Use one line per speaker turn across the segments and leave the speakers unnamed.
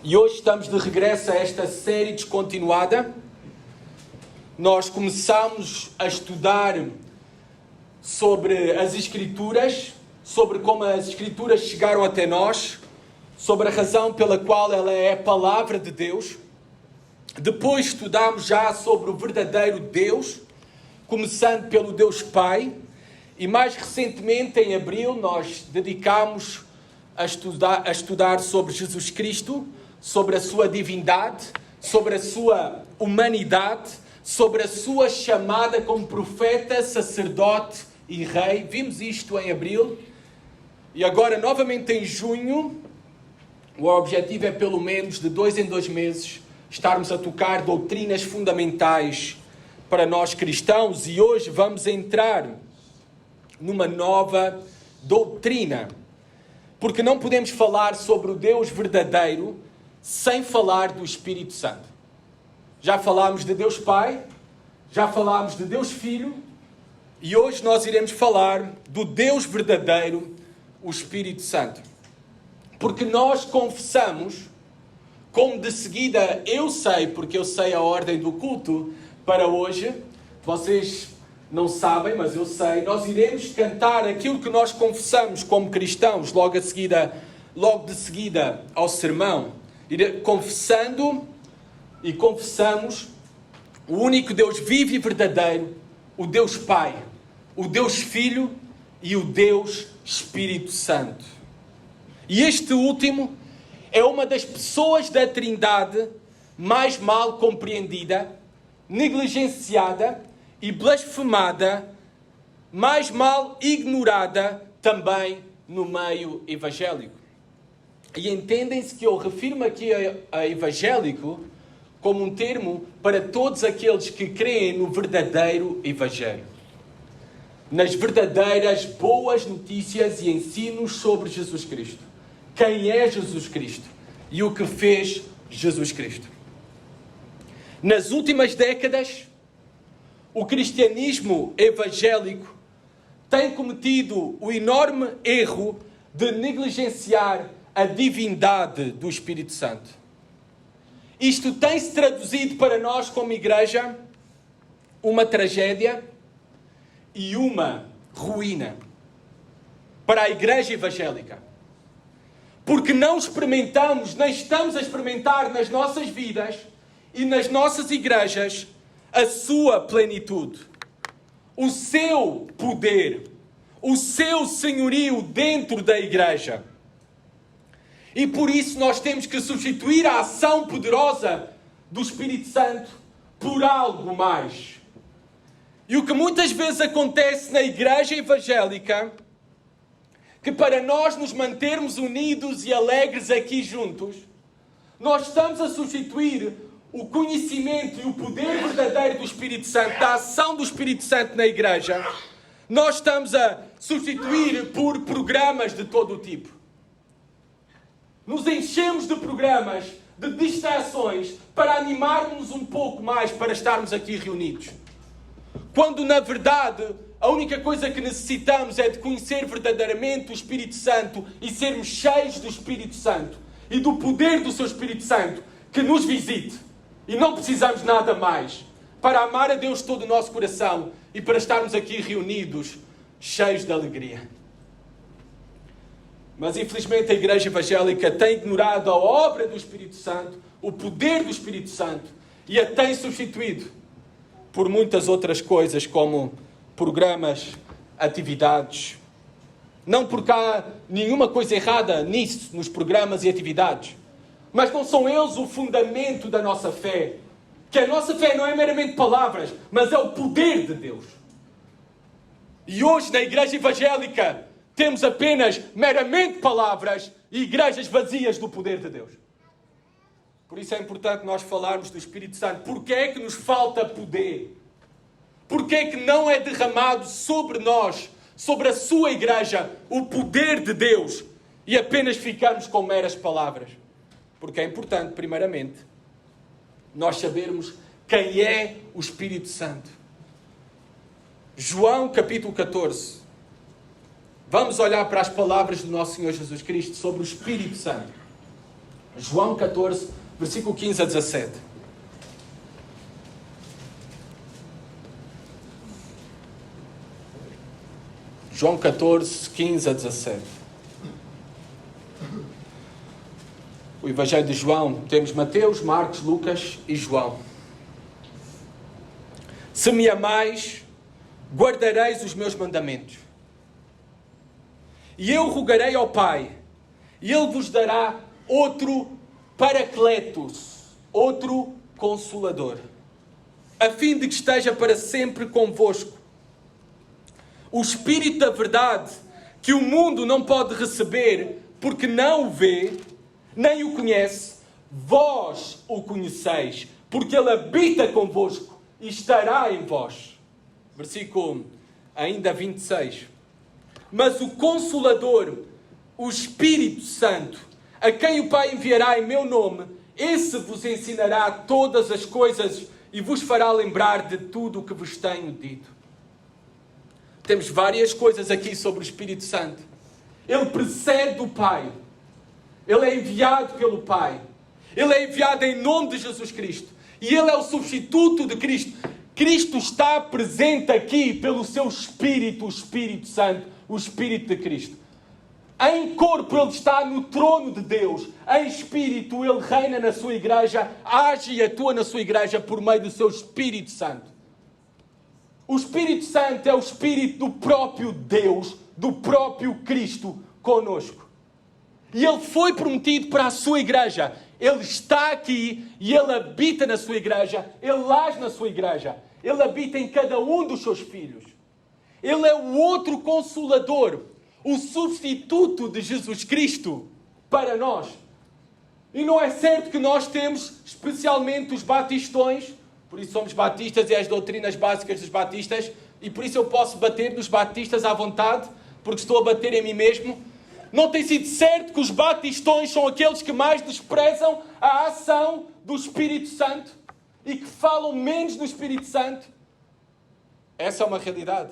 E hoje estamos de regresso a esta série descontinuada. Nós começamos a estudar sobre as Escrituras, sobre como as Escrituras chegaram até nós, sobre a razão pela qual ela é a Palavra de Deus. Depois estudamos já sobre o verdadeiro Deus, começando pelo Deus Pai. E mais recentemente, em abril, nós dedicámos a estudar sobre Jesus Cristo, sobre a sua divindade, sobre a sua humanidade, sobre a sua chamada como profeta, sacerdote e rei. Vimos isto em abril. E agora, novamente em junho, o objetivo é pelo menos de 2 em 2 meses estarmos a tocar doutrinas fundamentais para nós cristãos. E hoje vamos entrar numa nova doutrina. Porque não podemos falar sobre o Deus verdadeiro sem falar do Espírito Santo. Já falámos de Deus Pai, já falámos de Deus Filho, e hoje nós iremos falar do Deus verdadeiro, o Espírito Santo. Porque nós confessamos, como de seguida eu sei, porque eu sei a ordem do culto para hoje, vocês não sabem, mas eu sei, nós iremos cantar aquilo que nós confessamos como cristãos, logo de seguida ao sermão, confessando e confessamos o único Deus vivo e verdadeiro, o Deus Pai, o Deus Filho e o Deus Espírito Santo. E este último é uma das pessoas da Trindade mais mal compreendida, negligenciada e blasfemada, mais mal ignorada também no meio evangélico. E entendem-se que eu refiro-me aqui a evangélico como um termo para todos aqueles que creem no verdadeiro evangelho, nas verdadeiras boas notícias e ensinos sobre Jesus Cristo. Quem é Jesus Cristo e o que fez Jesus Cristo. Nas últimas décadas, o cristianismo evangélico tem cometido o enorme erro de negligenciar a divindade do Espírito Santo. Isto tem-se traduzido para nós como igreja uma tragédia e uma ruína para a igreja evangélica. Porque não experimentamos, nem estamos a experimentar nas nossas vidas e nas nossas igrejas a sua plenitude, o seu poder, o seu senhorio dentro da igreja. E por isso nós temos que substituir a ação poderosa do Espírito Santo por algo mais. E o que muitas vezes acontece na igreja evangélica, que para nós nos mantermos unidos e alegres aqui juntos, nós estamos a substituir o conhecimento e o poder verdadeiro do Espírito Santo, da ação do Espírito Santo na igreja, nós estamos a substituir por programas de todo o tipo. Nos enchemos de programas, de distrações, para animarmos um pouco mais para estarmos aqui reunidos. Quando, na verdade, a única coisa que necessitamos é de conhecer verdadeiramente o Espírito Santo e sermos cheios do Espírito Santo e do poder do seu Espírito Santo que nos visite. E não precisamos nada mais para amar a Deus todo o nosso coração e para estarmos aqui reunidos, cheios de alegria. Mas infelizmente a igreja evangélica tem ignorado a obra do Espírito Santo, o poder do Espírito Santo, e a tem substituído por muitas outras coisas, como programas, atividades. Não porque há nenhuma coisa errada nisso, nos programas e atividades, mas não são eles o fundamento da nossa fé. Que a nossa fé não é meramente palavras, mas é o poder de Deus. E hoje na igreja evangélica temos apenas meramente palavras e igrejas vazias do poder de Deus. Por isso é importante nós falarmos do Espírito Santo. Porquê é que nos falta poder? Porquê é que não é derramado sobre nós, sobre a sua igreja, o poder de Deus e apenas ficamos com meras palavras? Porque é importante, primeiramente, nós sabermos quem é o Espírito Santo. João capítulo 14. Vamos olhar para as palavras do nosso Senhor Jesus Cristo sobre o Espírito Santo. João 14, versículo 15 a 17. João 14, 15 a 17. O Evangelho de João, temos Mateus, Marcos, Lucas e João. Se me amais, guardareis os meus mandamentos. E eu rogarei ao Pai, e Ele vos dará outro Paracletos, outro Consolador, a fim de que esteja para sempre convosco. O Espírito da verdade, que o mundo não pode receber, porque não o vê, nem o conhece, vós o conheceis, porque Ele habita convosco e estará em vós. Versículo ainda 26. Mas o Consolador, o Espírito Santo, a quem o Pai enviará em meu nome, esse vos ensinará todas as coisas e vos fará lembrar de tudo o que vos tenho dito. Temos várias coisas aqui sobre o Espírito Santo. Ele precede o Pai. Ele é enviado pelo Pai. Ele é enviado em nome de Jesus Cristo. E Ele é o substituto de Cristo. Cristo está presente aqui pelo seu Espírito, o Espírito Santo, o Espírito de Cristo. Em corpo Ele está no trono de Deus. Em Espírito Ele reina na sua igreja, age e atua na sua igreja por meio do seu Espírito Santo. O Espírito Santo é o Espírito do próprio Deus, do próprio Cristo conosco. E Ele foi prometido para a sua igreja. Ele está aqui e Ele habita na sua igreja. Ele age na sua igreja. Ele habita em cada um dos seus filhos. Ele é o outro Consolador, o substituto de Jesus Cristo para nós. E não é certo que nós temos, especialmente os batistões, por isso somos batistas e as doutrinas básicas dos batistas, e por isso eu posso bater nos batistas à vontade, porque estou a bater em mim mesmo. Não tem sido certo que os batistões são aqueles que mais desprezam a ação do Espírito Santo e que falam menos do Espírito Santo? Essa é uma realidade.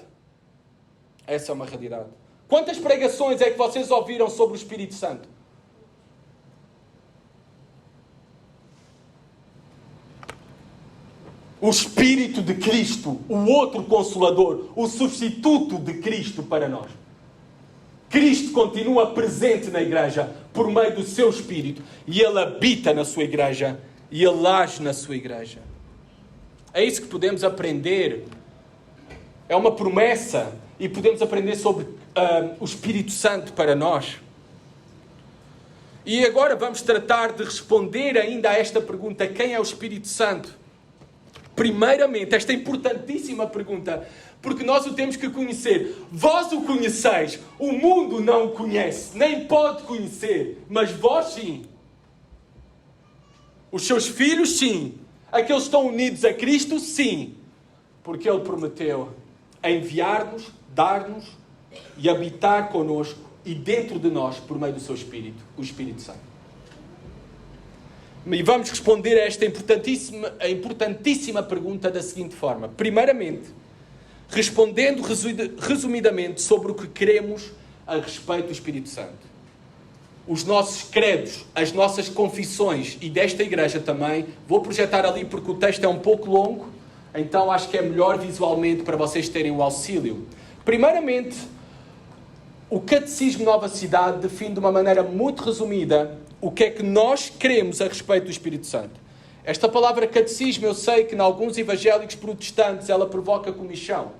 Essa é uma realidade. Quantas pregações é que vocês ouviram sobre o Espírito Santo? O Espírito de Cristo, o outro Consolador, o substituto de Cristo para nós. Cristo continua presente na igreja por meio do seu Espírito e Ele habita na sua igreja e Ele age na sua igreja. É isso que podemos aprender. É uma promessa e podemos aprender sobre o Espírito Santo para nós. E agora vamos tratar de responder ainda a esta pergunta: quem é o Espírito Santo? Primeiramente, esta importantíssima pergunta, porque nós o temos que conhecer. Vós o conheceis, o mundo não o conhece, nem pode conhecer, mas vós sim. Os seus filhos, sim. Aqueles que estão unidos a Cristo, sim. Porque Ele prometeu enviar-nos, dar-nos e habitar connosco e dentro de nós por meio do seu Espírito, o Espírito Santo. E vamos responder a esta importantíssima pergunta da seguinte forma. Primeiramente, respondendo resumidamente sobre o que queremos a respeito do Espírito Santo. Os nossos credos, as nossas confissões e desta igreja também, vou projetar ali porque o texto é um pouco longo, então acho que é melhor visualmente para vocês terem o auxílio. Primeiramente, o Catecismo Nova Cidade define de uma maneira muito resumida o que é que nós queremos a respeito do Espírito Santo. Esta palavra catecismo, eu sei que em alguns evangélicos protestantes ela provoca comichão.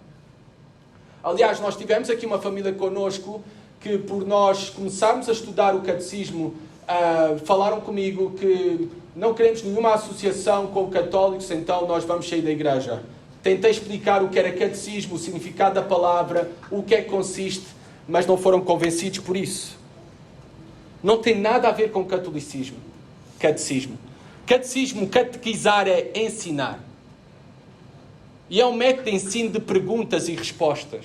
Aliás, nós tivemos aqui uma família connosco que, por nós começarmos a estudar o catecismo, falaram comigo que não queremos nenhuma associação com católicos, então nós vamos sair da igreja. Tentei explicar o que era catecismo, o significado da palavra, o que é que consiste, mas não foram convencidos por isso. Não tem nada a ver com catolicismo. Catecismo. Catecismo, catequizar é ensinar. E é um método de ensino de perguntas e respostas.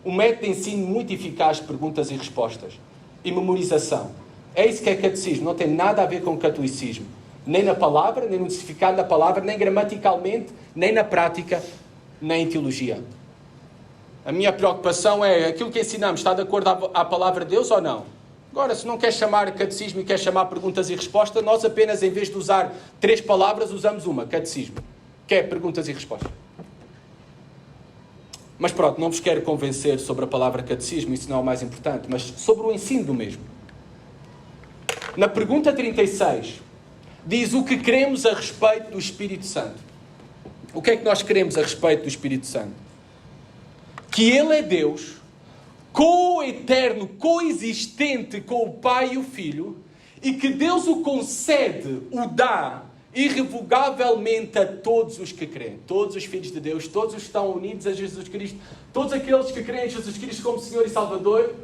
Um método de ensino muito eficaz de perguntas e respostas. E memorização. É isso que é catecismo. Não tem nada a ver com catolicismo. Nem na palavra, nem no significado da palavra, nem gramaticalmente, nem na prática, nem em teologia. A minha preocupação é aquilo que ensinamos está de acordo à palavra de Deus ou não? Agora, se não quer chamar catecismo e quer chamar perguntas e respostas, nós apenas, em vez de usar 3 palavras, usamos uma, catecismo. Que é perguntas e respostas. Mas pronto, não vos quero convencer sobre a palavra catecismo, isso não é o mais importante, mas sobre o ensino do mesmo. Na pergunta 36, diz o que queremos a respeito do Espírito Santo. O que é que nós queremos a respeito do Espírito Santo? Que Ele é Deus, co-eterno, coexistente com o Pai e o Filho, e que Deus o concede, o dá, irrevogavelmente a todos os que creem. Todos os filhos de Deus, todos os que estão unidos a Jesus Cristo, todos aqueles que creem em Jesus Cristo como Senhor e Salvador,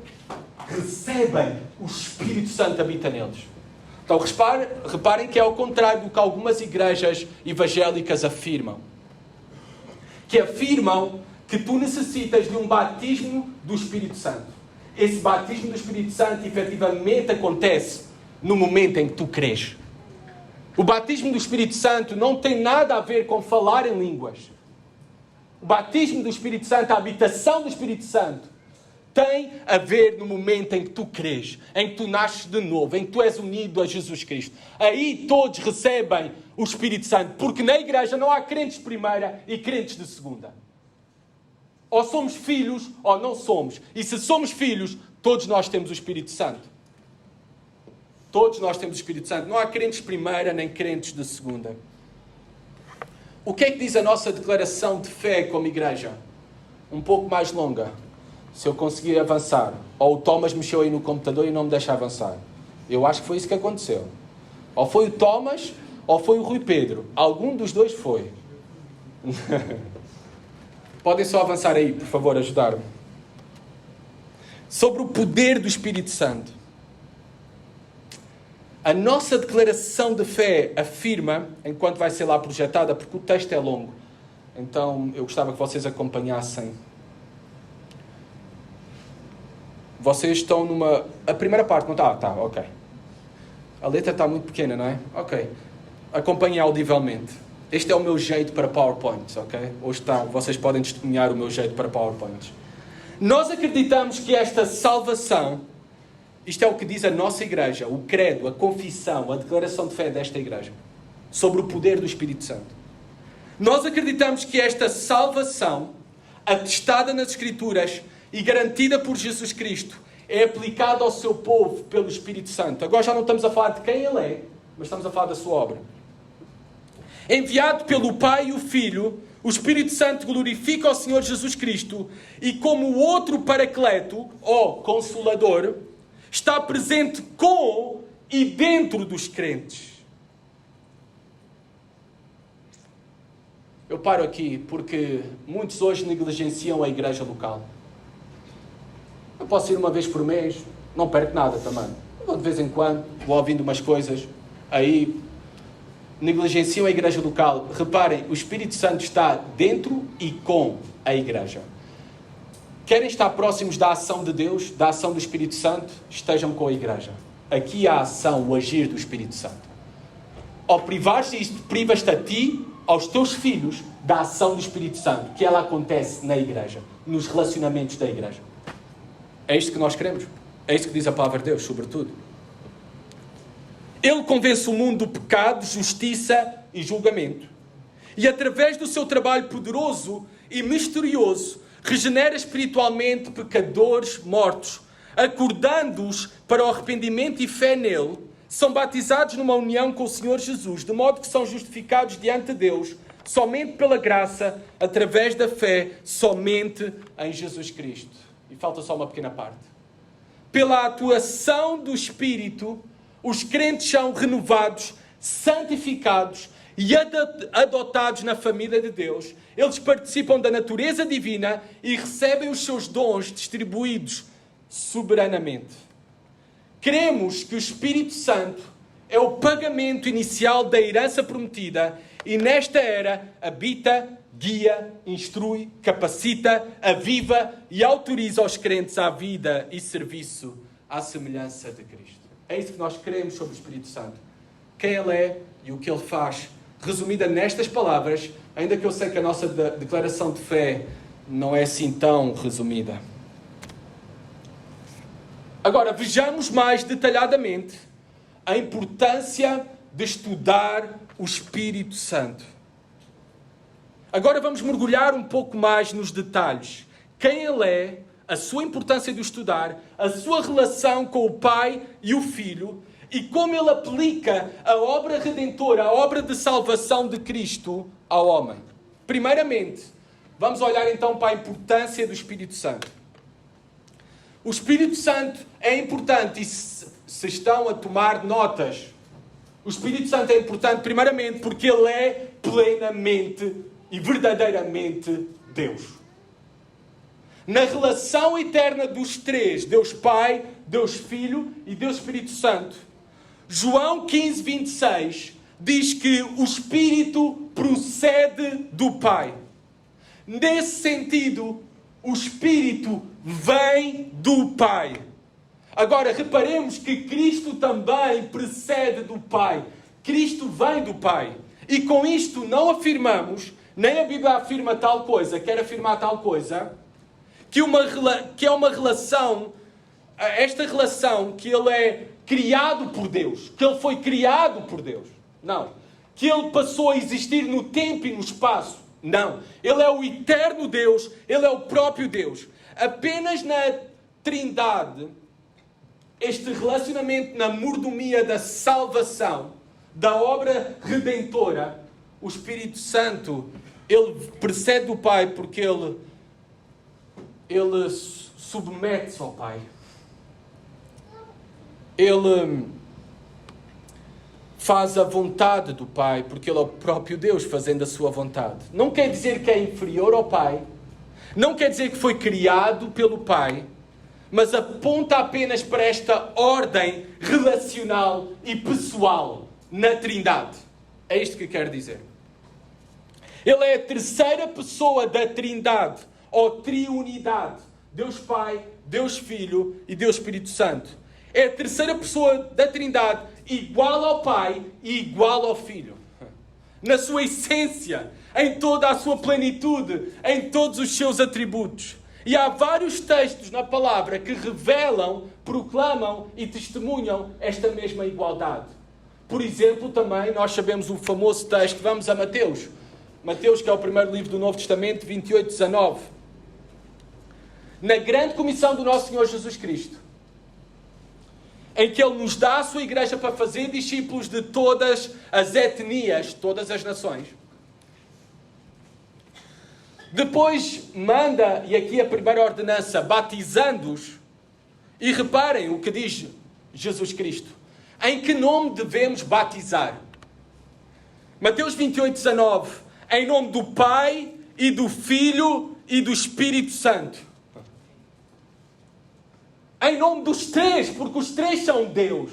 recebem o Espírito Santo habita neles. Então reparem que é ao contrário do que algumas igrejas evangélicas afirmam. Que afirmam que tu necessitas de um batismo do Espírito Santo. Esse batismo do Espírito Santo efetivamente acontece no momento em que tu crês. O batismo do Espírito Santo não tem nada a ver com falar em línguas. O batismo do Espírito Santo, a habitação do Espírito Santo, tem a ver no momento em que tu crês, em que tu nasces de novo, em que tu és unido a Jesus Cristo. Aí todos recebem o Espírito Santo, porque na igreja não há crentes de primeira e crentes de segunda. Ou somos filhos ou não somos. E se somos filhos, todos nós temos o Espírito Santo. Todos nós temos o Espírito Santo. Não há crentes de primeira nem crentes de segunda. O que é que diz a nossa declaração de fé como igreja? Um pouco mais longa. Se eu conseguir avançar. Ou o Thomas mexeu aí no computador e não me deixa avançar. Eu acho que foi isso que aconteceu. Ou foi o Thomas ou foi o Rui Pedro. Algum dos dois foi. Podem só avançar aí, por favor, ajudar-me. Sobre o poder do Espírito Santo. A nossa declaração de fé afirma, enquanto vai ser lá projetada, porque o texto é longo, então eu gostava que vocês acompanhassem. Vocês estão numa... A primeira parte não está? Tá, ok. A letra está muito pequena, não é? Ok. Acompanhem audivelmente. Este é o meu jeito para PowerPoints, ok? Hoje está, vocês podem testemunhar o meu jeito para PowerPoints. Nós acreditamos que esta salvação... Isto é o que diz a nossa igreja, o credo, a confissão, a declaração de fé desta igreja, sobre o poder do Espírito Santo. Nós acreditamos que esta salvação, atestada nas Escrituras e garantida por Jesus Cristo, é aplicada ao seu povo pelo Espírito Santo. Agora já não estamos a falar de quem Ele é, mas estamos a falar da sua obra. Enviado pelo Pai e o Filho, o Espírito Santo glorifica ao Senhor Jesus Cristo e como o outro Paracleto, ou Consolador, está presente com e dentro dos crentes. Eu paro aqui porque muitos hoje negligenciam a igreja local. Eu posso ir uma vez por mês, não perco nada também. Vou de vez em quando, vou ouvindo umas coisas, aí negligenciam a igreja local. Reparem, o Espírito Santo está dentro e com a igreja. Querem estar próximos da ação de Deus, da ação do Espírito Santo? Estejam com a igreja. Aqui há a ação, o agir do Espírito Santo. Ao privar-se isto, privas-te a ti, aos teus filhos, da ação do Espírito Santo, que ela acontece na igreja, nos relacionamentos da igreja. É isto que nós queremos. É isto que diz a palavra de Deus, sobretudo. Ele convence o mundo do pecado, justiça e julgamento. E através do seu trabalho poderoso e misterioso, regenera espiritualmente pecadores mortos, acordando-os para o arrependimento e fé nele, são batizados numa união com o Senhor Jesus, de modo que são justificados diante de Deus, somente pela graça, através da fé, somente em Jesus Cristo. E falta só uma pequena parte. Pela atuação do Espírito, os crentes são renovados, santificados e adotados na família de Deus. Eles participam da natureza divina e recebem os seus dons distribuídos soberanamente. Cremos que o Espírito Santo é o pagamento inicial da herança prometida e nesta era habita, guia, instrui, capacita, aviva e autoriza os crentes à vida e serviço à semelhança de Cristo. É isso que nós queremos sobre o Espírito Santo. Quem Ele é e o que Ele faz. Resumida nestas palavras, ainda que eu sei que a nossa declaração de fé não é assim tão resumida. Agora, vejamos mais detalhadamente a importância de estudar o Espírito Santo. Agora vamos mergulhar um pouco mais nos detalhes. Quem Ele é, a sua importância de estudar, a sua relação com o Pai e o Filho e como Ele aplica a obra redentora, a obra de salvação de Cristo ao homem. Primeiramente, vamos olhar então para a importância do Espírito Santo. O Espírito Santo é importante e se estão a tomar notas, o Espírito Santo é importante primeiramente porque Ele é plenamente e verdadeiramente Deus. Na relação eterna dos três, Deus Pai, Deus Filho e Deus Espírito Santo, João 15, 26 diz que o Espírito procede do Pai. Nesse sentido, o Espírito vem do Pai. Agora, reparemos que Cristo também precede do Pai. Cristo vem do Pai. E com isto não afirmamos, nem a Bíblia afirma tal coisa, quer afirmar tal coisa, que é uma relação, esta relação que Ele é criado por Deus, que Ele foi criado por Deus. Não. Que Ele passou a existir no tempo e no espaço. Não. Ele é o eterno Deus, Ele é o próprio Deus. Apenas na Trindade, este relacionamento na mordomia da salvação, da obra redentora, o Espírito Santo, Ele precede do Pai porque Ele submete-se ao Pai. Ele faz a vontade do Pai, porque Ele é o próprio Deus fazendo a sua vontade. Não quer dizer que é inferior ao Pai, não quer dizer que foi criado pelo Pai, mas aponta apenas para esta ordem relacional e pessoal na Trindade. É isto que quer dizer. Ele é a terceira pessoa da Trindade, ou triunidade. Deus Pai, Deus Filho e Deus Espírito Santo. É a terceira pessoa da Trindade, igual ao Pai e igual ao Filho. Na sua essência, em toda a sua plenitude, em todos os seus atributos. E há vários textos na palavra que revelam, proclamam e testemunham esta mesma igualdade. Por exemplo, também nós sabemos o famoso texto, vamos a Mateus. Mateus, que é o primeiro livro do Novo Testamento, 28, 19. Na grande comissão do nosso Senhor Jesus Cristo, em que Ele nos dá a sua igreja para fazer discípulos de todas as etnias, todas as nações. Depois manda, e aqui a primeira ordenança, batizando-os. E reparem o que diz Jesus Cristo. Em que nome devemos batizar? Mateus 28, 19. Em nome do Pai e do Filho e do Espírito Santo. Em nome dos três, porque os três são Deus.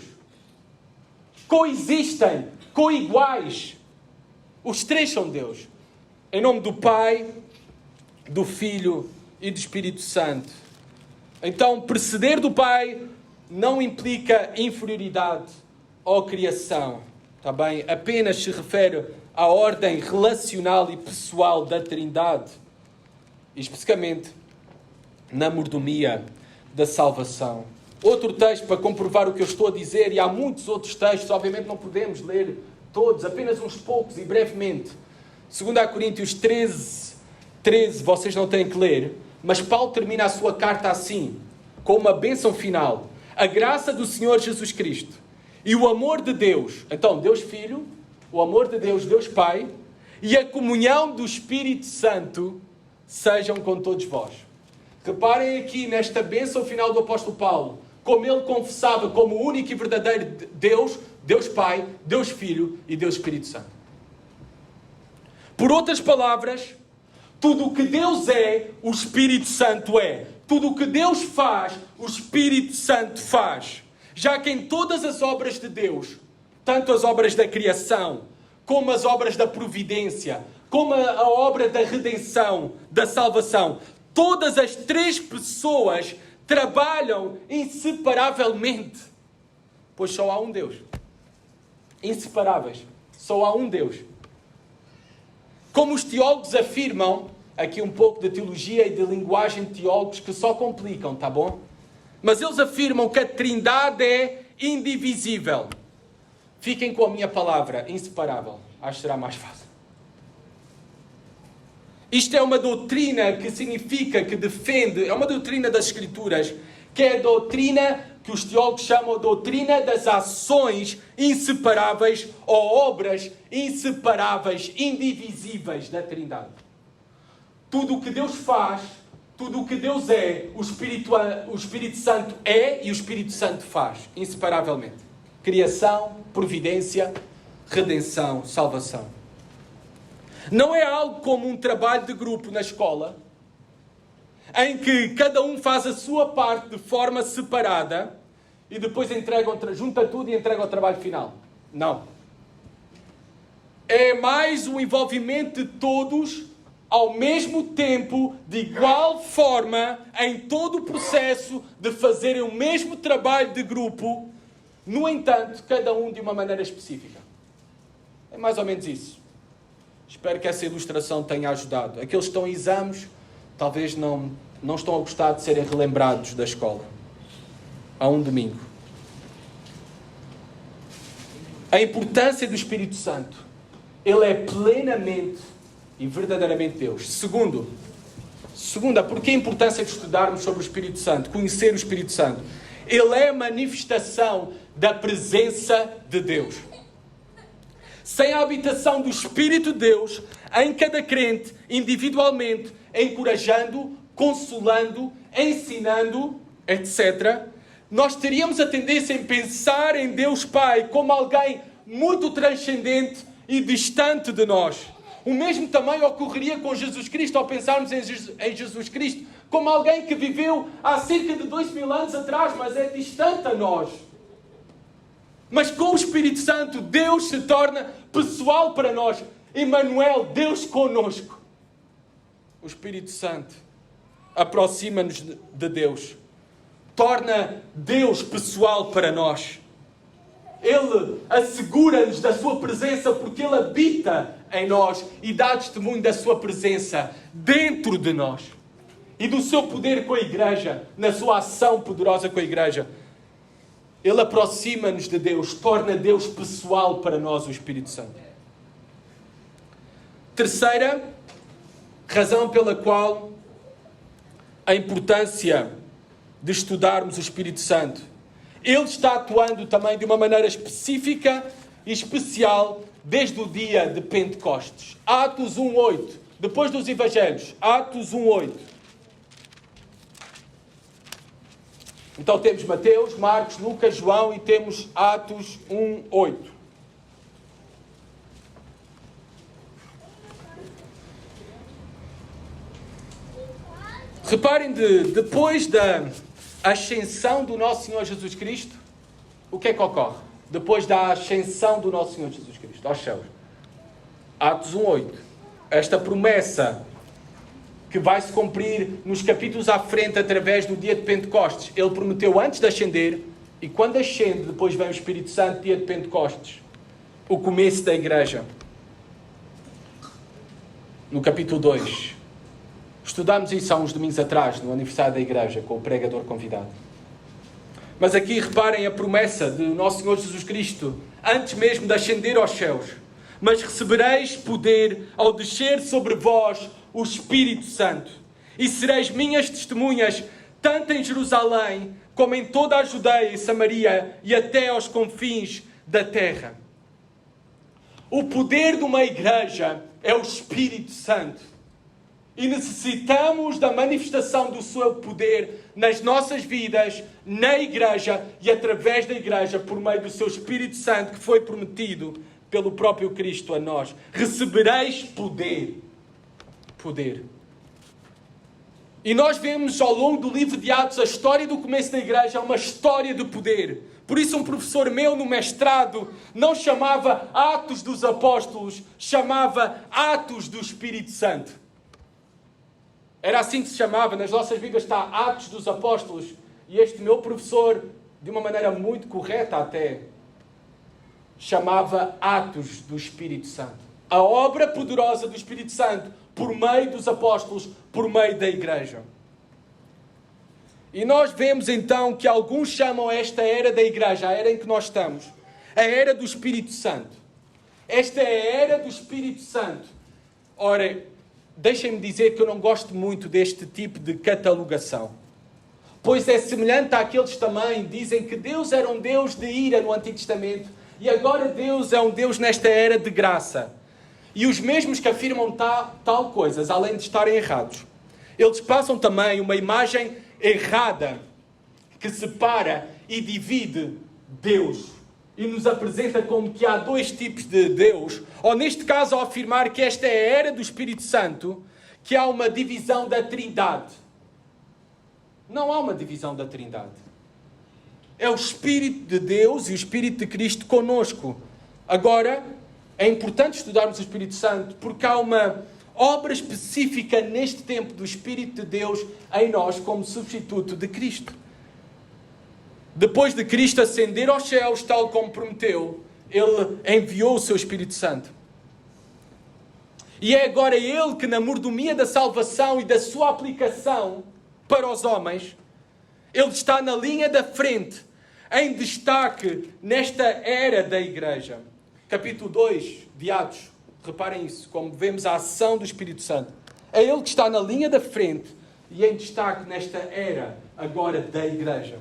Coexistem, coiguais. Os três são Deus. Em nome do Pai, do Filho e do Espírito Santo. Então, preceder do Pai não implica inferioridade ou criação. Está bem? Apenas se refere à ordem relacional e pessoal da Trindade. E especificamente na mordomia da salvação. Outro texto para comprovar o que eu estou a dizer, e há muitos outros textos, obviamente não podemos ler todos, apenas uns poucos e brevemente. 2 Coríntios 13, vocês não têm que ler, mas Paulo termina a sua carta assim, com uma bênção final. A graça do Senhor Jesus Cristo e o amor de Deus, então Deus Filho, o amor de Deus, Deus Pai, e a comunhão do Espírito Santo sejam com todos vós. Reparem aqui nesta bênção final do apóstolo Paulo, como ele confessava como o único e verdadeiro Deus, Deus Pai, Deus Filho e Deus Espírito Santo. Por outras palavras, tudo o que Deus é, o Espírito Santo é. Tudo o que Deus faz, o Espírito Santo faz. Já que em todas as obras de Deus, tanto as obras da criação, como as obras da providência, como a obra da redenção, da salvação, todas as três pessoas trabalham inseparavelmente. Pois só há um Deus. Inseparáveis. Só há um Deus. Como os teólogos afirmam, aqui um pouco de teologia e de linguagem de teólogos que só complicam, tá bom? Mas eles afirmam que a Trindade é indivisível. Fiquem com a minha palavra, inseparável. Acho que será mais fácil. Isto é uma doutrina que significa, que defende, é uma doutrina das Escrituras, que é a doutrina que os teólogos chamam de doutrina das ações inseparáveis ou obras inseparáveis, indivisíveis da Trindade. Tudo o que Deus faz, tudo o que Deus é, o Espírito Santo é e o Espírito Santo faz, inseparavelmente. Criação, providência, redenção, salvação. Não é algo como um trabalho de grupo na escola, em que cada um faz a sua parte de forma separada e depois junta tudo e entrega o trabalho final. Não. É mais o envolvimento de todos ao mesmo tempo, de igual forma, em todo o processo de fazerem o mesmo trabalho de grupo, no entanto, cada um de uma maneira específica. É mais ou menos isso. Espero que essa ilustração tenha ajudado. Aqueles que estão em exames, talvez não estão a gostar de serem relembrados da escola. A um domingo. A importância do Espírito Santo. Ele é plenamente e verdadeiramente Deus. Segunda, porque a importância de estudarmos sobre o Espírito Santo, conhecer o Espírito Santo. Ele é a manifestação da presença de Deus. Sem a habitação do Espírito de Deus, em cada crente, individualmente, encorajando, consolando, ensinando, etc., nós teríamos a tendência em pensar em Deus Pai como alguém muito transcendente e distante de nós. O mesmo também ocorreria com Jesus Cristo, ao pensarmos em Jesus Cristo como alguém que viveu há cerca de 2000 anos atrás, mas é distante a nós. Mas com o Espírito Santo, Deus se torna pessoal para nós. Emmanuel, Deus conosco. O Espírito Santo aproxima-nos de Deus. Torna Deus pessoal para nós. Ele assegura-nos da sua presença porque Ele habita em nós e dá testemunho da sua presença dentro de nós. E do seu poder com a Igreja, na sua ação poderosa com a Igreja. Ele aproxima-nos de Deus, torna Deus pessoal para nós, o Espírito Santo. Terceira razão pela qual a importância de estudarmos o Espírito Santo. Ele está atuando também de uma maneira específica e especial desde o dia de Pentecostes. Atos 1:8. Depois dos Evangelhos. Atos 1:8. Então temos Mateus, Marcos, Lucas, João e temos Atos 1:8. Reparem, depois da ascensão do nosso Senhor Jesus Cristo, o que é que ocorre? Depois da ascensão do nosso Senhor Jesus Cristo aos céus. Atos 1:8. Esta promessa que vai se cumprir nos capítulos à frente através do dia de Pentecostes. Ele prometeu antes de ascender, e quando ascende, depois vem o Espírito Santo, dia de Pentecostes. O começo da igreja. No capítulo 2. Estudámos isso há uns domingos atrás, no aniversário da igreja, com o pregador convidado. Mas aqui reparem a promessa do nosso Senhor Jesus Cristo, antes mesmo de ascender aos céus. Mas recebereis poder ao descer sobre vós o Espírito Santo, e sereis minhas testemunhas, tanto em Jerusalém, como em toda a Judeia e Samaria, e até aos confins da terra. O poder de uma igreja é o Espírito Santo. E necessitamos da manifestação do seu poder nas nossas vidas, na igreja e através da igreja, por meio do seu Espírito Santo, que foi prometido pelo próprio Cristo a nós. Recebereis poder. Poder. E nós vemos ao longo do livro de Atos a história do começo da igreja, é uma história de poder. Por isso um professor meu no mestrado não chamava Atos dos Apóstolos, chamava Atos do Espírito Santo. Era assim que se chamava, nas nossas Bíblias está Atos dos Apóstolos. E este meu professor, de uma maneira muito correta até, chamava Atos do Espírito Santo. A obra poderosa do Espírito Santo, por meio dos apóstolos, por meio da igreja. E nós vemos então que alguns chamam esta era da igreja, a era em que nós estamos, a era do Espírito Santo. Esta é a era do Espírito Santo. Ora, deixem-me dizer que eu não gosto muito deste tipo de catalogação. Pois é semelhante àqueles também que dizem que Deus era um Deus de ira no Antigo Testamento e agora Deus é um Deus nesta era de graça. E os mesmos que afirmam tal coisas, além de estarem errados, eles passam também uma imagem errada que separa e divide Deus e nos apresenta como que há dois tipos de Deus, ou neste caso ao afirmar que esta é a era do Espírito Santo, que há uma divisão da Trindade. Não há uma divisão da Trindade. É o Espírito de Deus e o Espírito de Cristo conosco. Agora, é importante estudarmos o Espírito Santo porque há uma obra específica neste tempo do Espírito de Deus em nós como substituto de Cristo. Depois de Cristo ascender aos céus, tal como prometeu, Ele enviou o seu Espírito Santo. E é agora Ele que, na mordomia da salvação e da sua aplicação para os homens, Ele está na linha da frente, em destaque nesta era da Igreja. Capítulo 2 de Atos. Reparem isso, como vemos a ação do Espírito Santo. É Ele que está na linha da frente e em destaque nesta era agora da Igreja.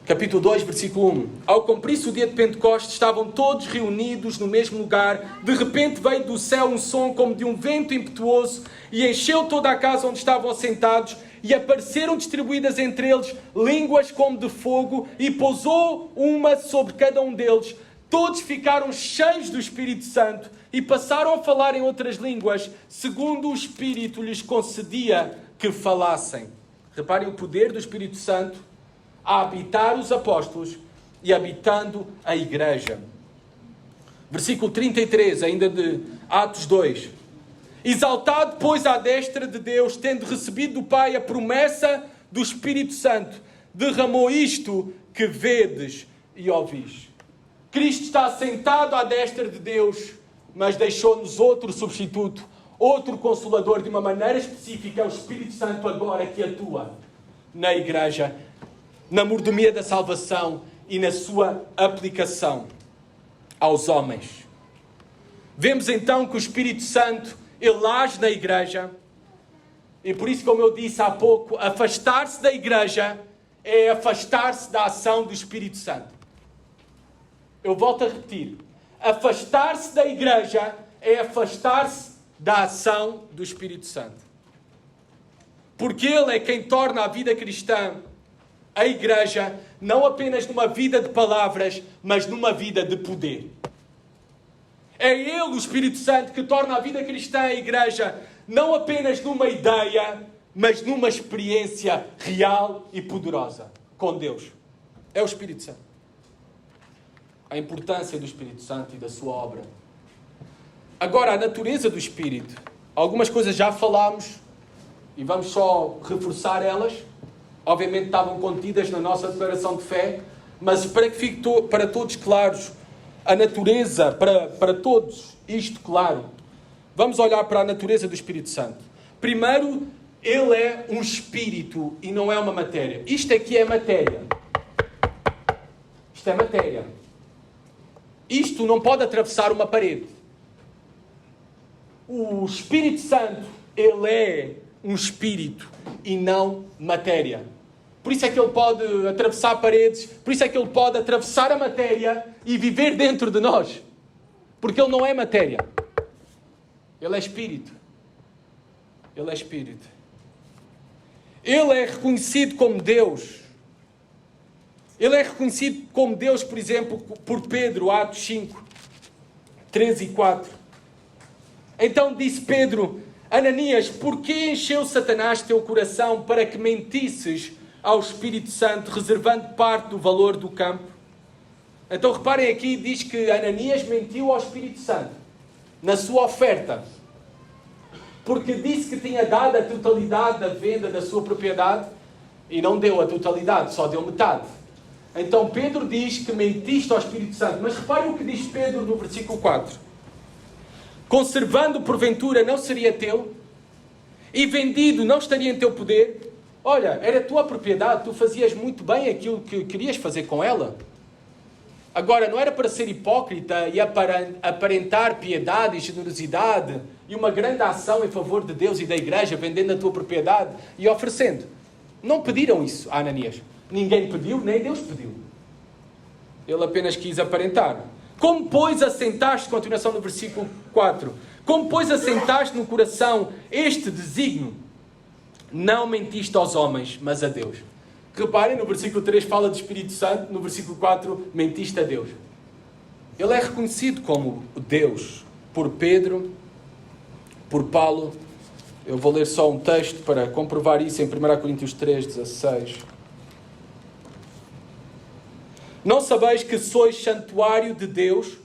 Capítulo 2, versículo 1. Ao cumprir-se o dia de Pentecostes, estavam todos reunidos no mesmo lugar. De repente veio do céu um som como de um vento impetuoso e encheu toda a casa onde estavam assentados. E apareceram distribuídas entre eles línguas como de fogo e pousou uma sobre cada um deles. Todos ficaram cheios do Espírito Santo e passaram a falar em outras línguas, segundo o Espírito lhes concedia que falassem. Reparem o poder do Espírito Santo a habitar os apóstolos e habitando a igreja. Versículo 33, ainda de Atos 2. Exaltado, pois, à destra de Deus, tendo recebido do Pai a promessa do Espírito Santo, derramou isto que vedes e ouvis. Cristo está sentado à destra de Deus, mas deixou-nos outro substituto, outro consolador de uma maneira específica, é o Espírito Santo agora que atua na igreja, na mordomia da salvação e na sua aplicação aos homens. Vemos então que o Espírito Santo, ele age na igreja, e por isso, como eu disse há pouco, afastar-se da igreja é afastar-se da ação do Espírito Santo. Eu volto a repetir. Afastar-se da igreja é afastar-se da ação do Espírito Santo. Porque Ele é quem torna a vida cristã, a igreja, não apenas numa vida de palavras, mas numa vida de poder. É Ele, o Espírito Santo, que torna a vida cristã, a igreja, não apenas numa ideia, mas numa experiência real e poderosa com Deus. É o Espírito Santo. A importância do Espírito Santo e da sua obra. Agora, a natureza do Espírito. Algumas coisas já falámos e vamos só reforçar elas. Obviamente estavam contidas na nossa declaração de fé, mas para que fique para todos claros, a natureza, para todos isto claro, vamos olhar para a natureza do Espírito Santo. Primeiro, ele é um espírito e não é uma matéria. Isto aqui é matéria. Isto é matéria. Isto não pode atravessar uma parede. O Espírito Santo, ele é um espírito e não matéria. Por isso é que ele pode atravessar paredes, por isso é que ele pode atravessar a matéria e viver dentro de nós. Porque ele não é matéria. Ele é espírito. Ele é espírito. Ele é reconhecido como Deus. Ele é reconhecido como Deus, por exemplo, por Pedro, Atos 5, 13 e 4. Então disse Pedro: Ananias, porquê encheu Satanás teu coração para que mentisses ao Espírito Santo, reservando parte do valor do campo? Então reparem aqui, diz que Ananias mentiu ao Espírito Santo na sua oferta, porque disse que tinha dado a totalidade da venda da sua propriedade e não deu a totalidade, só deu metade. Então Pedro diz que mentiste ao Espírito Santo. Mas reparem o que diz Pedro no versículo 4. Conservando porventura não seria teu? e vendido não estaria em teu poder? Olha, era tua propriedade, tu fazias muito bem aquilo que querias fazer com ela. Agora, não era para ser hipócrita e aparentar piedade e generosidade e uma grande ação em favor de Deus e da igreja, vendendo a tua propriedade e oferecendo. Não pediram isso a Ananias. Ninguém pediu, nem Deus pediu. Ele apenas quis aparentar. Como, pois, assentaste, continuação do versículo 4, como, pois, assentaste no coração este desígnio? Não mentiste aos homens, mas a Deus. Reparem, no versículo 3 fala do Espírito Santo, no versículo 4, mentiste a Deus. Ele é reconhecido como Deus por Pedro, por Paulo. Eu vou ler só um texto para comprovar isso em 1 Coríntios 3, 16. Não sabeis que sois santuário de Deus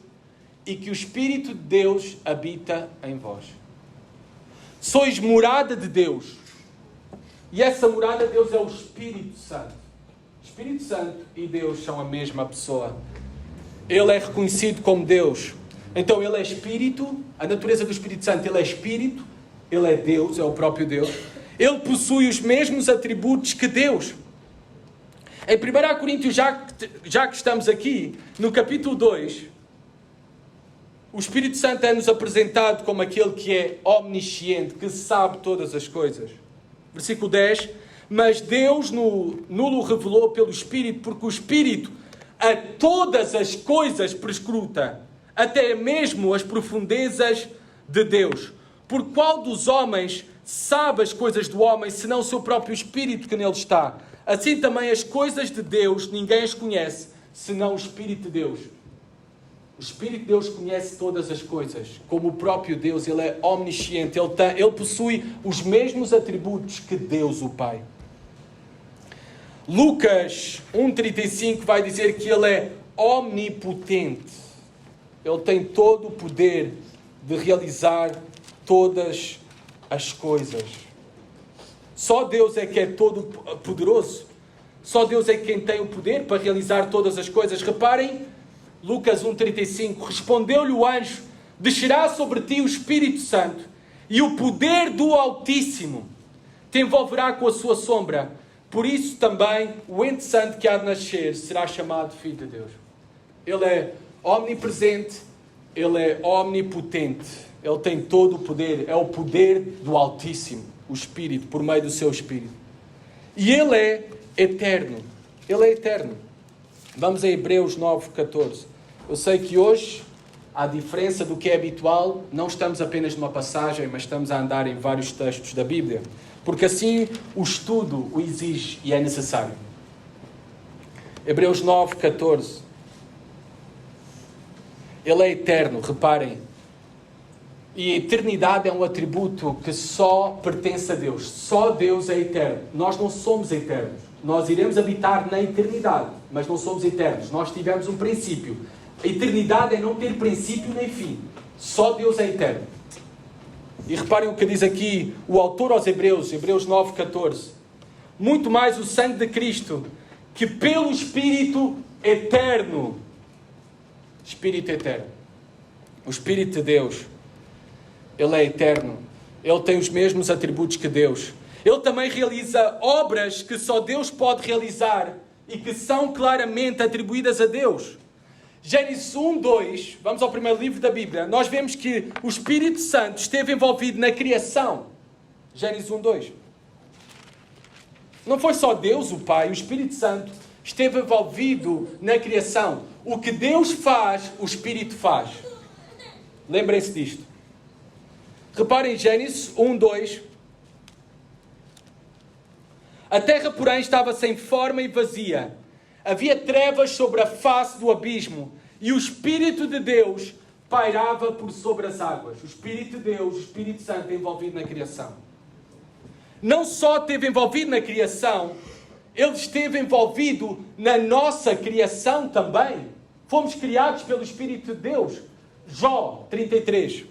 e que o Espírito de Deus habita em vós. Sois morada de Deus. E essa morada de Deus é o Espírito Santo. Espírito Santo e Deus são a mesma pessoa. Ele é reconhecido como Deus. Então ele é Espírito, a natureza do Espírito Santo, ele é Espírito, ele é Deus, é o próprio Deus. Ele possui os mesmos atributos que Deus. Em 1 Coríntios, já que estamos aqui, no capítulo 2, o Espírito Santo é-nos apresentado como aquele que é omnisciente, que sabe todas as coisas. Versículo 10, mas Deus nulo revelou pelo Espírito, porque o Espírito a todas as coisas prescruta, até mesmo as profundezas de Deus. Por qual dos homens sabe as coisas do homem, senão o seu próprio Espírito que nele está? Assim também as coisas de Deus ninguém as conhece, senão o Espírito de Deus. O Espírito de Deus conhece todas as coisas, como o próprio Deus, ele é omnisciente, ele possui os mesmos atributos que Deus, o Pai. Lucas 1,35 vai dizer que ele é omnipotente. Ele tem todo o poder de realizar todas as coisas. Só Deus é que é todo poderoso. Só Deus é quem tem o poder para realizar todas as coisas. Reparem, Lucas 1,35, respondeu-lhe o anjo, descerá sobre ti o Espírito Santo e o poder do Altíssimo te envolverá com a sua sombra. Por isso também o ente santo que há de nascer será chamado Filho de Deus. Ele é omnipresente, ele é omnipotente, ele tem todo o poder, é o poder do Altíssimo, o Espírito, por meio do seu Espírito. E ele é eterno, ele é eterno. Vamos a Hebreus 9,14. Eu sei que hoje, à diferença do que é habitual, não estamos apenas numa passagem, mas estamos a andar em vários textos da Bíblia. Porque assim o estudo o exige e é necessário. Hebreus 9,14. Ele é eterno, reparem. E a eternidade é um atributo que só pertence a Deus. Só Deus é eterno. Nós não somos eternos. Nós iremos habitar na eternidade, mas não somos eternos. Nós tivemos um princípio. A eternidade é não ter princípio nem fim. Só Deus é eterno. E reparem o que diz aqui o autor aos Hebreus, Hebreus 9,14. Muito mais o sangue de Cristo, que pelo Espírito eterno. Espírito eterno. O Espírito de Deus. Ele é eterno. Ele tem os mesmos atributos que Deus. Ele também realiza obras que só Deus pode realizar e que são claramente atribuídas a Deus. Gênesis 1:2, vamos ao primeiro livro da Bíblia, nós vemos que o Espírito Santo esteve envolvido na criação. Gênesis 1:2. Não foi só Deus, o Pai, o Espírito Santo esteve envolvido na criação. O que Deus faz, o Espírito faz. Lembrem-se disto. Reparem em Gênesis 1:2. A terra, porém, estava sem forma e vazia. Havia trevas sobre a face do abismo e o Espírito de Deus pairava por sobre as águas. O Espírito de Deus, o Espírito Santo, envolvido na criação. Não só esteve envolvido na criação, ele esteve envolvido na nossa criação também. Fomos criados pelo Espírito de Deus. Jó 33.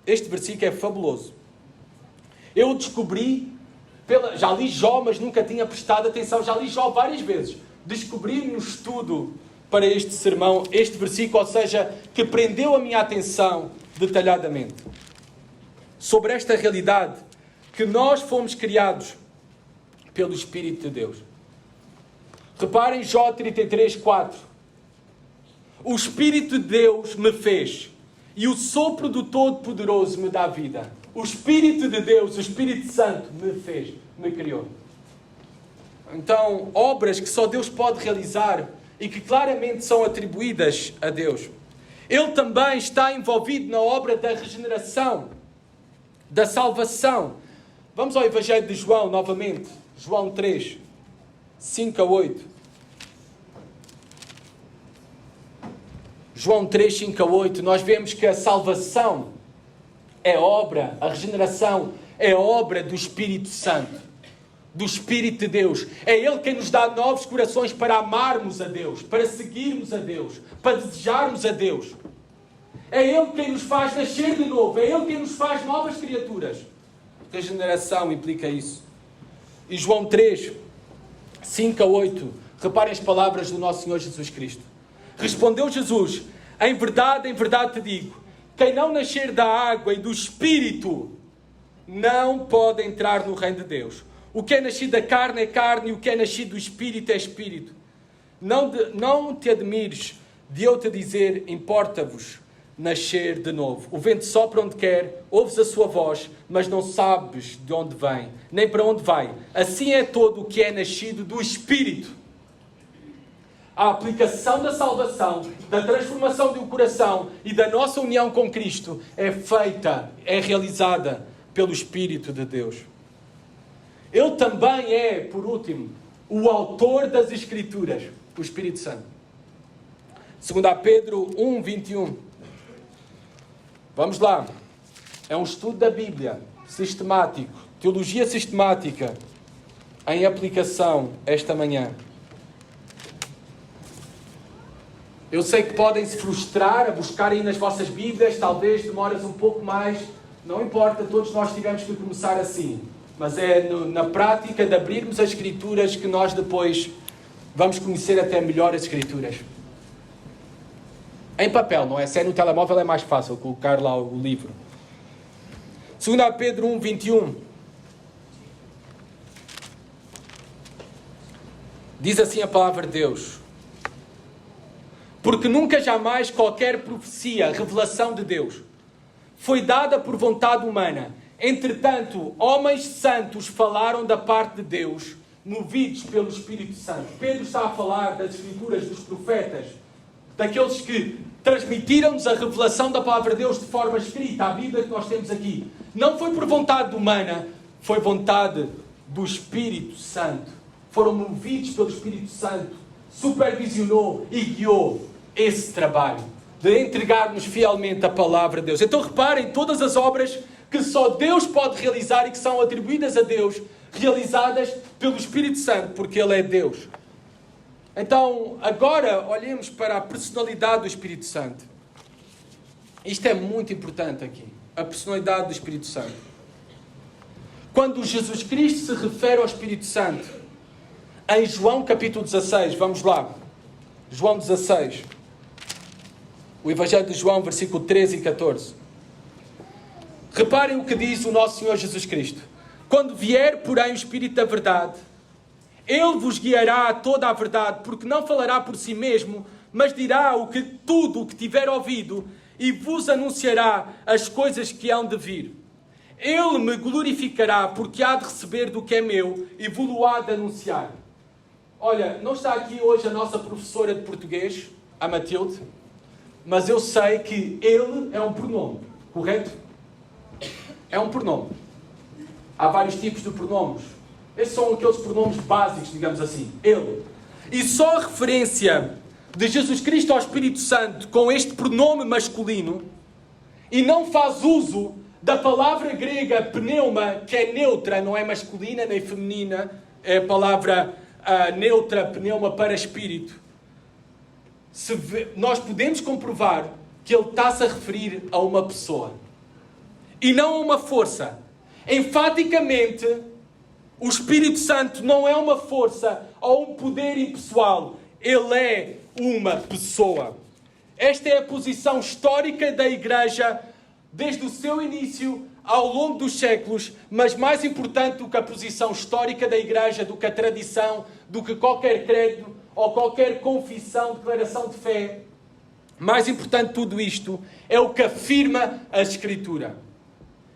Este versículo é fabuloso. Eu descobri, já li Jó, mas nunca tinha prestado atenção. Já li Jó várias vezes. Descobri no estudo para este sermão, este versículo, ou seja, que prendeu a minha atenção detalhadamente. Sobre esta realidade, que nós fomos criados pelo Espírito de Deus. Reparem Jó 33:4. O Espírito de Deus me fez e o sopro do Todo-Poderoso me dá vida. O Espírito de Deus, o Espírito Santo, me fez, me criou. Então, obras que só Deus pode realizar e que claramente são atribuídas a Deus. Ele também está envolvido na obra da regeneração, da salvação. Vamos ao Evangelho de João novamente. João 3, 5-8. João 3, 5-8. Nós vemos que a salvação é obra, a regeneração é obra do Espírito Santo, do Espírito de Deus. É Ele quem nos dá novos corações para amarmos a Deus, para seguirmos a Deus, para desejarmos a Deus. É Ele quem nos faz nascer de novo, é Ele quem nos faz novas criaturas. Regeneração implica isso. E João 3, 5-8, reparem as palavras do nosso Senhor Jesus Cristo. Respondeu Jesus: em verdade te digo, quem não nascer da água e do Espírito não pode entrar no reino de Deus. O que é nascido da carne é carne, e o que é nascido do Espírito é Espírito. Não te admires de eu te dizer, importa-vos nascer de novo. O vento sopra onde quer, ouves a sua voz, mas não sabes de onde vem, nem para onde vai. Assim é todo o que é nascido do Espírito. A aplicação da salvação, da transformação do coração e da nossa união com Cristo é feita, é realizada pelo Espírito de Deus. Ele também é, por último, o autor das Escrituras, o Espírito Santo. 2 Pedro 1, 21. Vamos lá. É um estudo da Bíblia, sistemático, teologia sistemática, em aplicação esta manhã. Eu sei que podem se frustrar a buscar aí nas vossas Bíblias, talvez demoras um pouco mais, não importa, todos nós tivemos que começar assim. Mas é na prática de abrirmos as Escrituras que nós depois vamos conhecer até melhor as Escrituras. Em papel, não é? Se é no telemóvel é mais fácil colocar lá o livro. 2 Pedro 1, 21. Diz assim a palavra de Deus: porque nunca jamais qualquer profecia, revelação de Deus, foi dada por vontade humana. Entretanto, homens santos falaram da parte de Deus, movidos pelo Espírito Santo. Pedro está a falar das Escrituras, dos profetas, daqueles que transmitiram-nos a revelação da palavra de Deus de forma escrita, a Bíblia que nós temos aqui. Não foi por vontade humana, foi vontade do Espírito Santo. Foram movidos pelo Espírito Santo, supervisionou e guiou esse trabalho de entregar-nos fielmente a palavra de Deus. Então reparem, todas as obras que só Deus pode realizar e que são atribuídas a Deus, realizadas pelo Espírito Santo, porque Ele é Deus. Então, agora olhemos para a personalidade do Espírito Santo. Isto é muito importante aqui, a personalidade do Espírito Santo. Quando Jesus Cristo se refere ao Espírito Santo, em João capítulo 16, vamos lá, João 16, o Evangelho de João, versículo 13 e 14. Reparem o que diz o nosso Senhor Jesus Cristo. Quando vier, porém, o Espírito da verdade, Ele vos guiará a toda a verdade, porque não falará por si mesmo, mas dirá tudo o que tiver ouvido e vos anunciará as coisas que hão de vir. Ele me glorificará, porque há de receber do que é meu e vos há de anunciar. Olha, não está aqui hoje a nossa professora de português, a Matilde, mas eu sei que ele é um pronome, correto? É um pronome. Há vários tipos de pronomes. Esses são aqueles pronomes básicos, digamos assim. Ele. E só a referência de Jesus Cristo ao Espírito Santo com este pronome masculino, e não faz uso da palavra grega pneuma, que é neutra, não é masculina nem feminina, é a palavra neutra, pneuma, para espírito. Nós podemos comprovar que ele está-se a referir a uma pessoa e não a uma força. Enfaticamente, o Espírito Santo não é uma força ou um poder impessoal. Ele é uma pessoa. Esta é a posição histórica da Igreja desde o seu início ao longo dos séculos, mas mais importante do que a posição histórica da Igreja, do que a tradição, do que qualquer credo ou qualquer confissão, declaração de fé, mais importante de tudo isto é o que afirma a Escritura.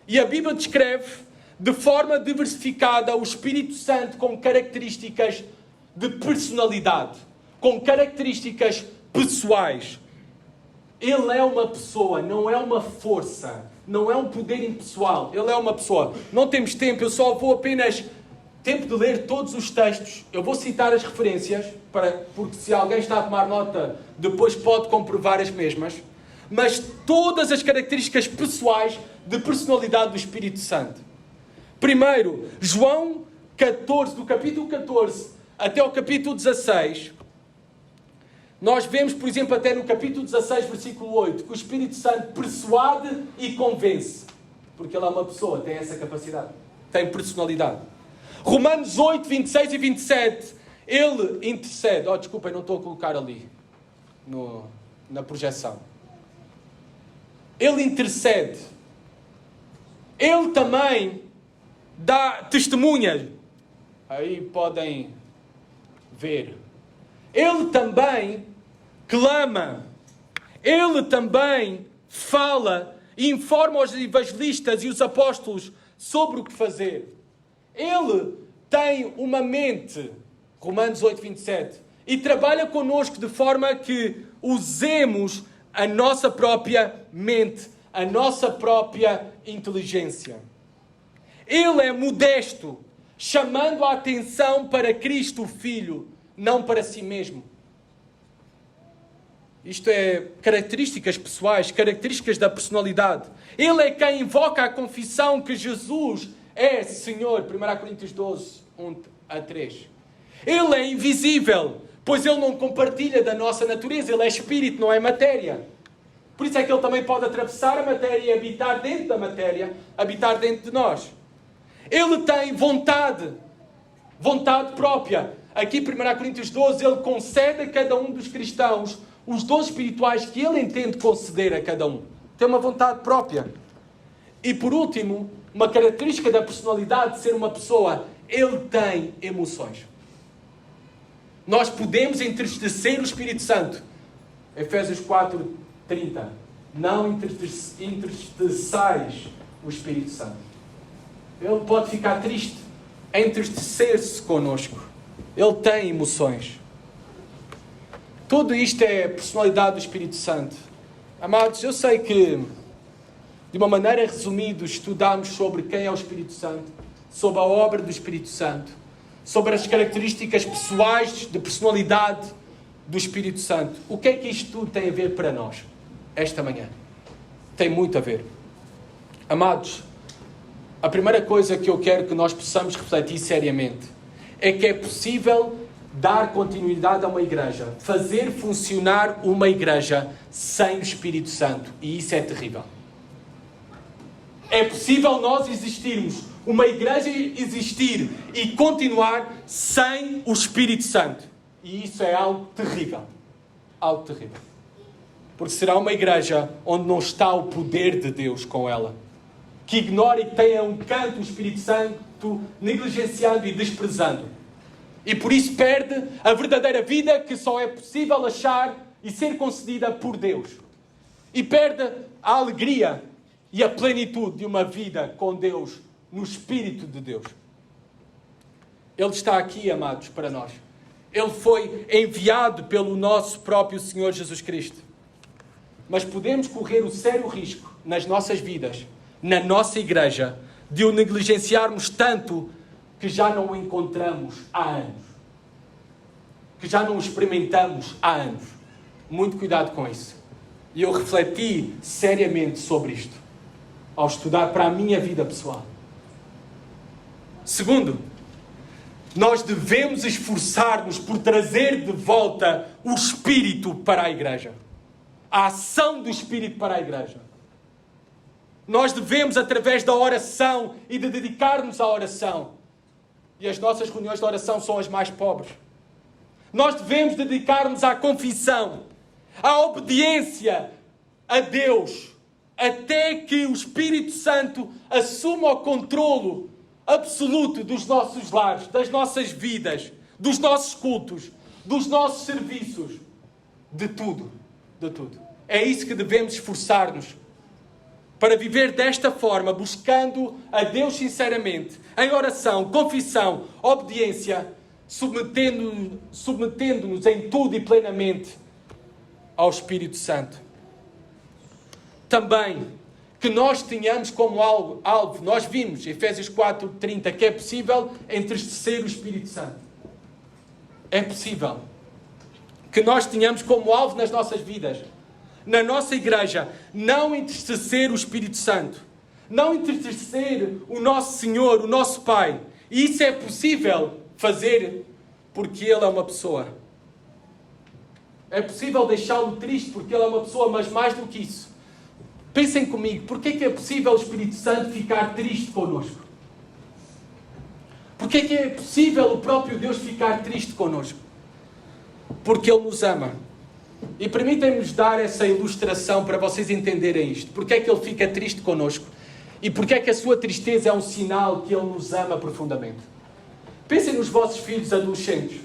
E a Bíblia descreve de forma diversificada o Espírito Santo com características de personalidade, com características pessoais. Ele é uma pessoa, não é uma força, não é um poder impessoal. Ele é uma pessoa. Não temos tempo, eu só vou apenas tempo de ler todos os textos. Eu vou citar as referências, porque se alguém está a tomar nota, depois pode comprovar as mesmas. Mas todas as características pessoais de personalidade do Espírito Santo. Primeiro, João 14, do capítulo 14 até o capítulo 16, nós vemos, por exemplo, até no capítulo 16, versículo 8, que o Espírito Santo persuade e convence. Porque ele é uma pessoa, tem essa capacidade. Tem personalidade. Romanos 8, 26 e 27, ele intercede. Desculpem, não estou a colocar ali na projeção. Ele intercede. Ele também dá testemunha. Aí podem ver. Ele também clama. Ele também fala e informa os evangelistas e os apóstolos sobre o que fazer. Ele tem uma mente, Romanos 8, 27, e trabalha connosco de forma que usemos a nossa própria mente, a nossa própria inteligência. Ele é modesto, chamando a atenção para Cristo, o Filho, não para si mesmo. Isto é características pessoais, características da personalidade. Ele é quem invoca a confissão que Jesus é Senhor, 1 Coríntios 12, 1 a 3. Ele é invisível, pois ele não compartilha da nossa natureza. Ele é espírito, não é matéria. Por isso é que ele também pode atravessar a matéria e habitar dentro da matéria, habitar dentro de nós. Ele tem vontade própria. Aqui, 1 Coríntios 12, ele concede a cada um dos cristãos os dons espirituais que ele entende conceder a cada um. Tem uma vontade própria. E por último, uma característica da personalidade de ser uma pessoa, ele tem emoções. Nós podemos entristecer o Espírito Santo. Efésios 4, 30. Não entristeçais o Espírito Santo. Ele pode ficar triste, entristecer-se connosco. Ele tem emoções. Tudo isto é personalidade do Espírito Santo. Amados, eu sei que, de uma maneira resumida, estudamos sobre quem é o Espírito Santo, sobre a obra do Espírito Santo, sobre as características pessoais de personalidade do Espírito Santo. O que é que isto tudo tem a ver para nós, esta manhã? Tem muito a ver. Amados, a primeira coisa que eu quero que nós possamos refletir seriamente é que é possível dar continuidade a uma igreja, fazer funcionar uma igreja sem o Espírito Santo. E isso é terrível. É possível nós existirmos, uma igreja existir e continuar sem o Espírito Santo. E isso é algo terrível. Algo terrível. Porque será uma igreja onde não está o poder de Deus com ela. Que ignora e tenha um canto o Espírito Santo, negligenciando e desprezando. E por isso perde a verdadeira vida que só é possível achar e ser concedida por Deus. E perde a alegria e a plenitude de uma vida com Deus, no Espírito de Deus. Ele está aqui, amados, para nós. Ele foi enviado pelo nosso próprio Senhor Jesus Cristo. Mas podemos correr o sério risco nas nossas vidas, na nossa igreja, de o negligenciarmos tanto que já não o encontramos há anos. Que já não o experimentamos há anos. Muito cuidado com isso. E eu refleti seriamente sobre isto, ao estudar para a minha vida pessoal. Segundo, nós devemos esforçar-nos por trazer de volta o Espírito para a igreja. A ação do Espírito para a igreja. Nós devemos, através da oração e de dedicar-nos à oração. E as nossas reuniões de oração são as mais pobres. Nós devemos dedicar-nos à confissão, à obediência a Deus, até que o Espírito Santo assuma o controlo absoluto dos nossos lares, das nossas vidas, dos nossos cultos, dos nossos serviços, de tudo, de tudo. É isso que devemos esforçar-nos para viver desta forma, buscando a Deus sinceramente, em oração, confissão, obediência, submetendo-nos em tudo e plenamente ao Espírito Santo. Também que nós tenhamos como alvo, nós vimos, Efésios 4:30, que é possível entristecer o Espírito Santo. É possível. Que nós tenhamos como alvo nas nossas vidas, na nossa igreja, não entristecer o Espírito Santo. Não entristecer o nosso Senhor, o nosso Pai. E isso é possível fazer porque Ele é uma pessoa. É possível deixá-lo triste porque Ele é uma pessoa, mas mais do que isso. Pensem comigo, porquê é que é possível o Espírito Santo ficar triste connosco? Porquê é que é possível o próprio Deus ficar triste connosco? Porque Ele nos ama. E permitem-nos dar essa ilustração para vocês entenderem isto. Porquê é que Ele fica triste connosco? E porquê é que a sua tristeza é um sinal que Ele nos ama profundamente? Pensem nos vossos filhos adolescentes.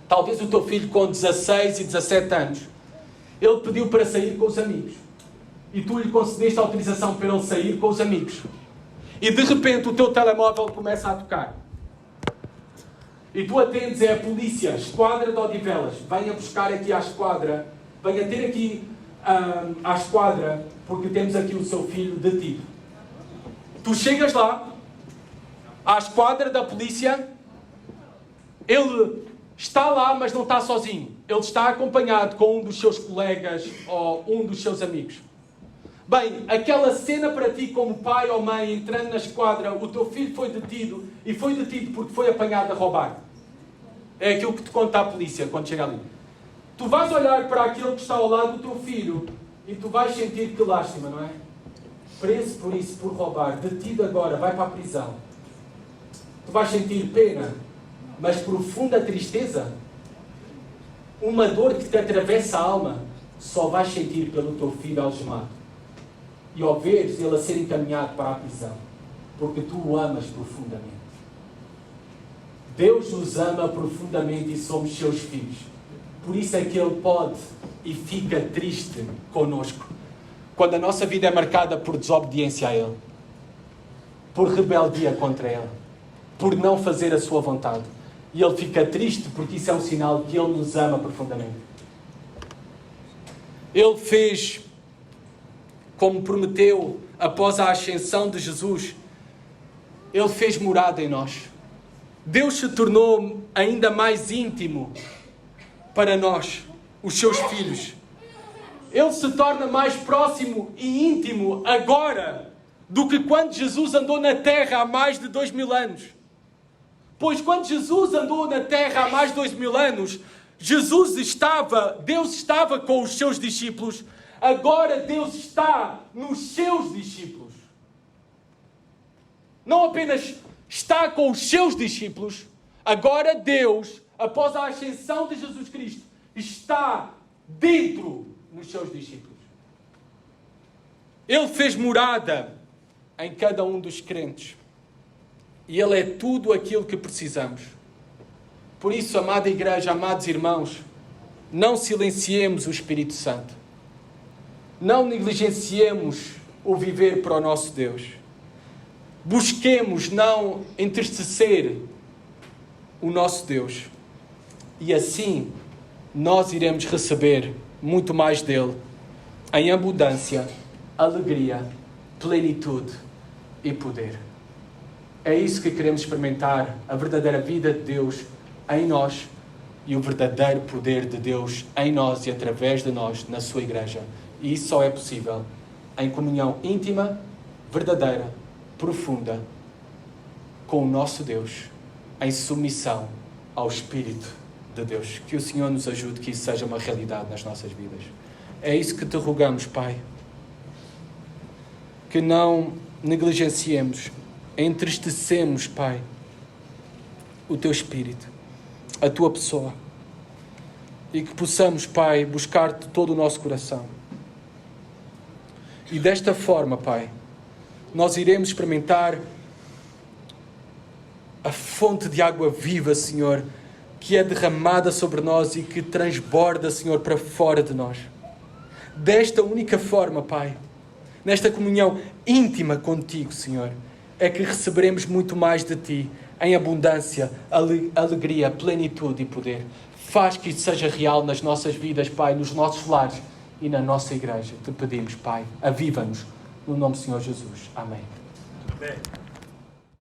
Talvez o teu filho com 16 e 17 anos. Ele pediu para sair com os amigos. E tu lhe concedeste a autorização para ele sair com os amigos. E de repente o teu telemóvel começa a tocar. E tu atendes, é a polícia, esquadra de Odivelas. Venha buscar aqui à esquadra. Venha ter aqui à esquadra, porque temos aqui o seu filho detido. Tu chegas lá, à esquadra da polícia. Ele está lá, mas não está sozinho. Ele está acompanhado com um dos seus colegas ou um dos seus amigos. Bem, aquela cena para ti como pai ou mãe entrando na esquadra, o teu filho foi detido e foi detido porque foi apanhado a roubar. É aquilo que te conta a polícia quando chega ali. Tu vais olhar para aquele que está ao lado do teu filho e tu vais sentir que lástima, não é? Preso por isso, por roubar, detido agora, vai para a prisão. Tu vais sentir pena, mas profunda tristeza. Uma dor que te atravessa a alma, só vais sentir pelo teu filho algemado. E ao veres ele a ser encaminhado para a prisão, porque tu o amas profundamente. Deus nos ama profundamente e somos seus filhos. Por isso é que Ele pode e fica triste conosco quando a nossa vida é marcada por desobediência a Ele, por rebeldia contra Ele, por não fazer a sua vontade. E Ele fica triste porque isso é um sinal que Ele nos ama profundamente. Ele fez como prometeu após a ascensão de Jesus. Ele fez morada em nós. Deus se tornou ainda mais íntimo para nós, os seus filhos. Ele se torna mais próximo e íntimo agora do que quando Jesus andou na terra há mais de 2000 anos. Pois quando Jesus andou na terra há mais de 2000 anos, Deus estava com os seus discípulos. Agora Deus está nos seus discípulos. Não apenas está com os seus discípulos, agora Deus, após a ascensão de Jesus Cristo, está dentro nos seus discípulos. Ele fez morada em cada um dos crentes. E Ele é tudo aquilo que precisamos. Por isso, amada igreja, amados irmãos, não silenciemos o Espírito Santo. Não negligenciemos o viver para o nosso Deus. Busquemos não entristecer o nosso Deus. E assim nós iremos receber muito mais dele, em abundância, alegria, plenitude e poder. É isso que queremos experimentar, a verdadeira vida de Deus em nós e o verdadeiro poder de Deus em nós e através de nós, na sua igreja. E isso só é possível em comunhão íntima, verdadeira, profunda, com o nosso Deus, em submissão ao Espírito de Deus. Que o Senhor nos ajude, que isso seja uma realidade nas nossas vidas. É isso que te rogamos, Pai. Que não negligenciemos, entristecemos, Pai, o Teu Espírito, a Tua pessoa. E que possamos, Pai, buscar-te todo o nosso coração. E desta forma, Pai, nós iremos experimentar a fonte de água viva, Senhor, que é derramada sobre nós e que transborda, Senhor, para fora de nós. Desta única forma, Pai, nesta comunhão íntima contigo, Senhor, é que receberemos muito mais de Ti, em abundância, alegria, plenitude e poder. Faz que isso seja real nas nossas vidas, Pai, nos nossos lares e na nossa igreja. Te pedimos, Pai, aviva-nos, no nome do Senhor Jesus. Amém.
Amém.